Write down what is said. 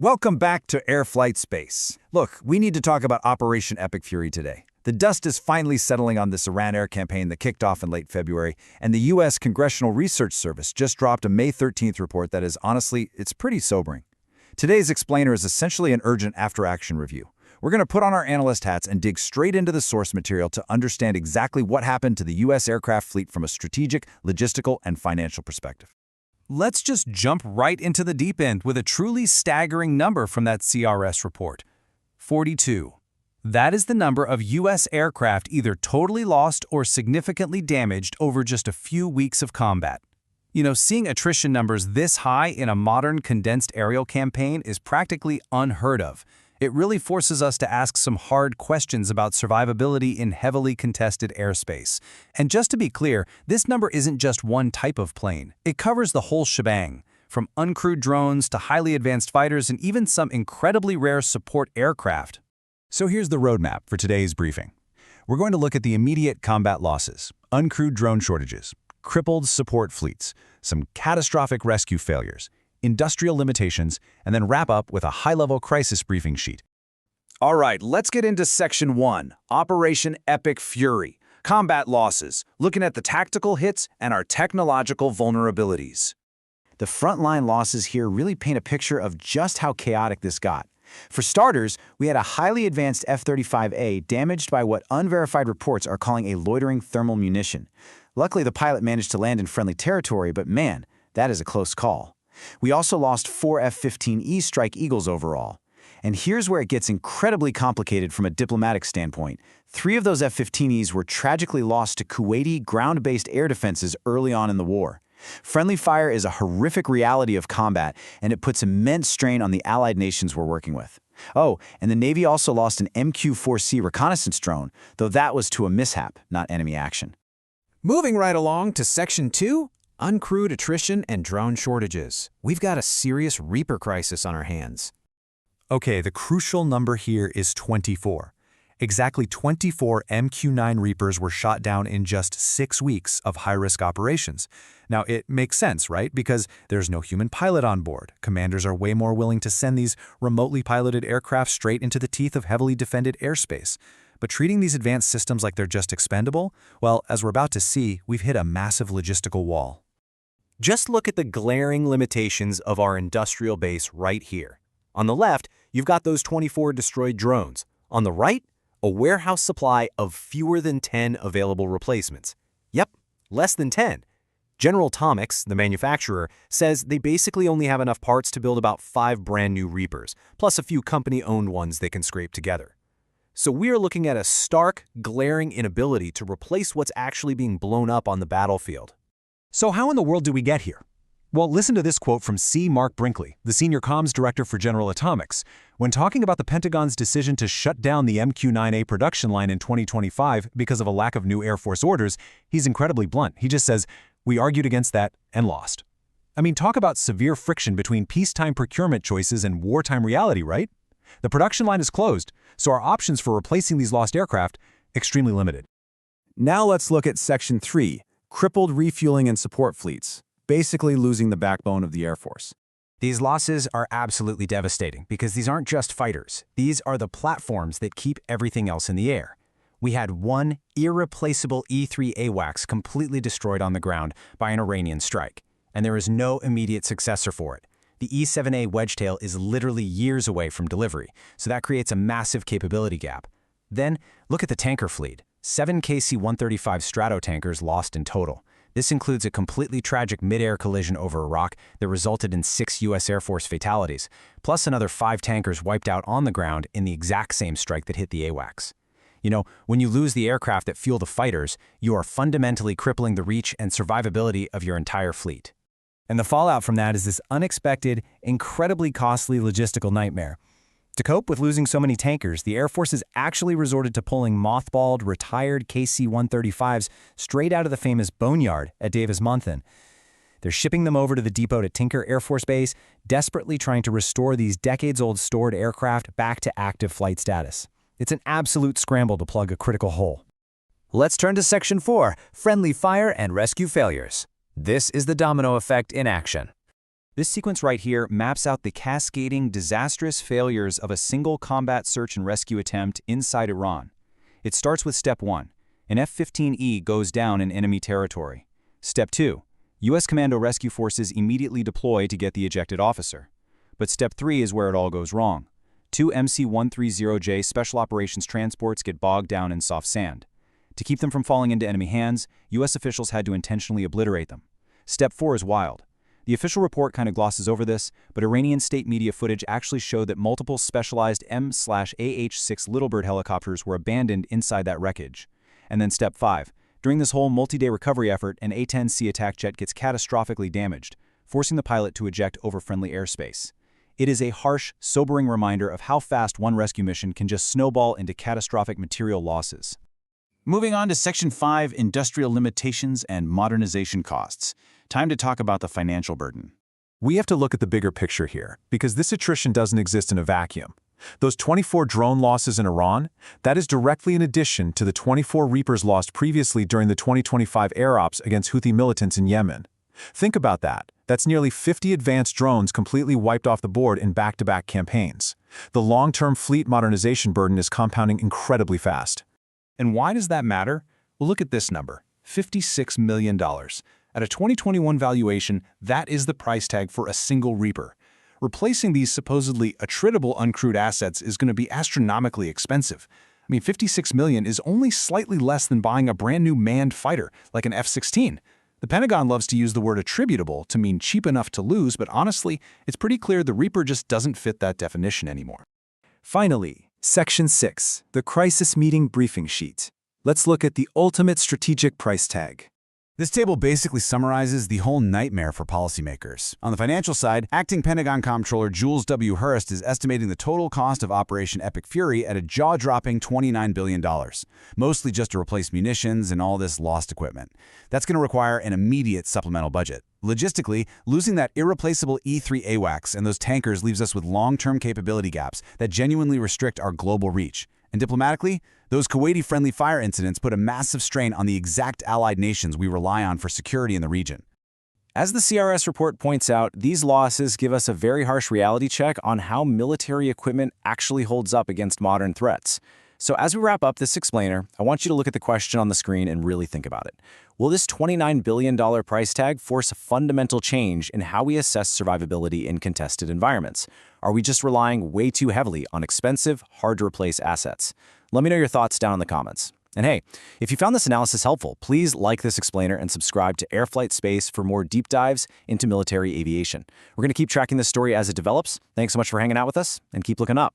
Welcome back to Air Flight Space. Look, we need to talk about Operation Epic Fury today. The dust is finally settling on this Iran air campaign that kicked off in late February, and the U.S. Congressional Research Service just dropped a May 13th report that is, honestly, it's pretty sobering. Today's explainer is essentially an urgent after-action review. We're going to put on our analyst hats and dig straight into the source material to understand exactly what happened to the U.S. aircraft fleet from a strategic, logistical, and financial perspective. Let's just jump right into the deep end with a truly staggering number from that CRS report. 42. That is the number of U.S. aircraft either totally lost or significantly damaged over just a few weeks of combat. You know, seeing attrition numbers this high in a modern condensed aerial campaign is practically unheard of. It really forces us to ask some hard questions about survivability in heavily contested airspace. And just to be clear, this number isn't just one type of plane. It covers the whole shebang, from uncrewed drones to highly advanced fighters and even some incredibly rare support aircraft. So here's the roadmap for today's briefing. We're going to look at the immediate combat losses, uncrewed drone shortages, crippled support fleets, some catastrophic rescue failures, industrial limitations, and then wrap up with a high-level crisis briefing sheet. All right, let's get into Section 1, Operation Epic Fury, combat losses, looking at the tactical hits and our technological vulnerabilities. The frontline losses here really paint a picture of just how chaotic this got. For starters, we had a highly advanced F-35A damaged by what unverified reports are calling a loitering thermal munition. Luckily, the pilot managed to land in friendly territory, but man, that is a close call. We also lost 4 F-15E Strike Eagles overall. And here's where it gets incredibly complicated from a diplomatic standpoint. 3 of those F-15Es were tragically lost to Kuwaiti ground-based air defenses early on in the war. Friendly fire is a horrific reality of combat, and it puts immense strain on the allied nations we're working with. Oh, and the Navy also lost an MQ-4C reconnaissance drone, though that was to a mishap, not enemy action. Moving right along to Section 2, uncrewed attrition and drone shortages. We've got a serious Reaper crisis on our hands. Okay, the crucial number here is 24. Exactly 24 MQ-9 Reapers were shot down in just 6 weeks of high-risk operations. Now, it makes sense, right? Because there's no human pilot on board. Commanders are way more willing to send these remotely piloted aircraft straight into the teeth of heavily defended airspace. But treating these advanced systems like they're just expendable, well, as we're about to see, we've hit a massive logistical wall. Just look at the glaring limitations of our industrial base right here. On the left, you've got those 24 destroyed drones. On the right, a warehouse supply of fewer than 10 available replacements. Yep, less than 10. General Atomics, the manufacturer, says they basically only have enough parts to build about 5 brand new Reapers, plus a few company-owned ones they can scrape together. So we are looking at a stark, glaring inability to replace what's actually being blown up on the battlefield. So how in the world do we get here? Well, listen to this quote from C. Mark Brinkley, the Senior Comms Director for General Atomics. When talking about the Pentagon's decision to shut down the MQ-9A production line in 2025 because of a lack of new Air Force orders, he's incredibly blunt. He just says, "We argued against that and lost." I mean, talk about severe friction between peacetime procurement choices and wartime reality, right? The production line is closed, so our options for replacing these lost aircraft extremely limited. Now let's look at Section 3, crippled refueling and support fleets, basically losing the backbone of the Air Force. These losses are absolutely devastating because these aren't just fighters. These are the platforms that keep everything else in the air. We had one irreplaceable E-3 AWACS completely destroyed on the ground by an Iranian strike, and there is no immediate successor for it. The E-7A Wedgetail is literally years away from delivery, so that creates a massive capability gap. Then, look at the tanker fleet. 7 KC-135 Stratotankers lost in total. This includes a completely tragic mid-air collision over Iraq that resulted in 6 U.S. Air Force fatalities, plus another 5 tankers wiped out on the ground in the exact same strike that hit the AWACS. You know, when you lose the aircraft that fuel the fighters, you are fundamentally crippling the reach and survivability of your entire fleet. And the fallout from that is this unexpected, incredibly costly logistical nightmare. To cope with losing so many tankers, the Air Force has actually resorted to pulling mothballed, retired KC-135s straight out of the famous Boneyard at Davis-Monthan. They're shipping them over to the depot at Tinker Air Force Base, desperately trying to restore these decades-old stored aircraft back to active flight status. It's an absolute scramble to plug a critical hole. Let's turn to Section 4, friendly fire and rescue failures. This is the domino effect in action. This sequence right here maps out the cascading, disastrous failures of a single combat search and rescue attempt inside Iran. It starts with Step 1. An F-15E goes down in enemy territory. Step 2. U.S. Commando Rescue Forces immediately deploy to get the ejected officer. But Step 3 is where it all goes wrong. 2 MC-130J Special Operations transports get bogged down in soft sand. To keep them from falling into enemy hands, U.S. officials had to intentionally obliterate them. Step 4 is wild. The official report kind of glosses over this, but Iranian state media footage actually showed that multiple specialized M/AH-6 Littlebird helicopters were abandoned inside that wreckage. And then Step 5. During this whole multi-day recovery effort, an A-10C attack jet gets catastrophically damaged, forcing the pilot to eject over friendly airspace. It is a harsh, sobering reminder of how fast one rescue mission can just snowball into catastrophic material losses. Moving on to Section 5, Industrial Limitations and Modernization Costs. Time to talk about the financial burden. We have to look at the bigger picture here, because this attrition doesn't exist in a vacuum. Those 24 drone losses in Iran, that is directly in addition to the 24 Reapers lost previously during the 2025 air ops against Houthi militants in Yemen. Think about that. That's nearly 50 advanced drones completely wiped off the board in back-to-back campaigns. The long-term fleet modernization burden is compounding incredibly fast. And why does that matter? Well, look at this number, $56 million. At a 2021 valuation, that is the price tag for a single Reaper. Replacing these supposedly attritable uncrewed assets is going to be astronomically expensive. I mean, $56 million is only slightly less than buying a brand new manned fighter, like an F-16. The Pentagon loves to use the word attributable to mean cheap enough to lose, but honestly, it's pretty clear the Reaper just doesn't fit that definition anymore. Finally, Section 6, the Crisis Meeting Briefing Sheet. Let's look at the ultimate strategic price tag. This table basically summarizes the whole nightmare for policymakers. On the financial side, acting Pentagon Comptroller Jules W. Hurst is estimating the total cost of Operation Epic Fury at a jaw-dropping $29 billion, mostly just to replace munitions and all this lost equipment. That's going to require an immediate supplemental budget. Logistically, losing that irreplaceable E-3 AWACS and those tankers leaves us with long-term capability gaps that genuinely restrict our global reach. And diplomatically, those Kuwaiti-friendly fire incidents put a massive strain on the exact allied nations we rely on for security in the region. As the CRS report points out, these losses give us a very harsh reality check on how military equipment actually holds up against modern threats. So as we wrap up this explainer, I want you to look at the question on the screen and really think about it. Will this $29 billion price tag force a fundamental change in how we assess survivability in contested environments? Are we just relying way too heavily on expensive, hard-to-replace assets? Let me know your thoughts down in the comments. And hey, if you found this analysis helpful, please like this explainer and subscribe to Airflight Space for more deep dives into military aviation. We're going to keep tracking this story as it develops. Thanks so much for hanging out with us, and keep looking up.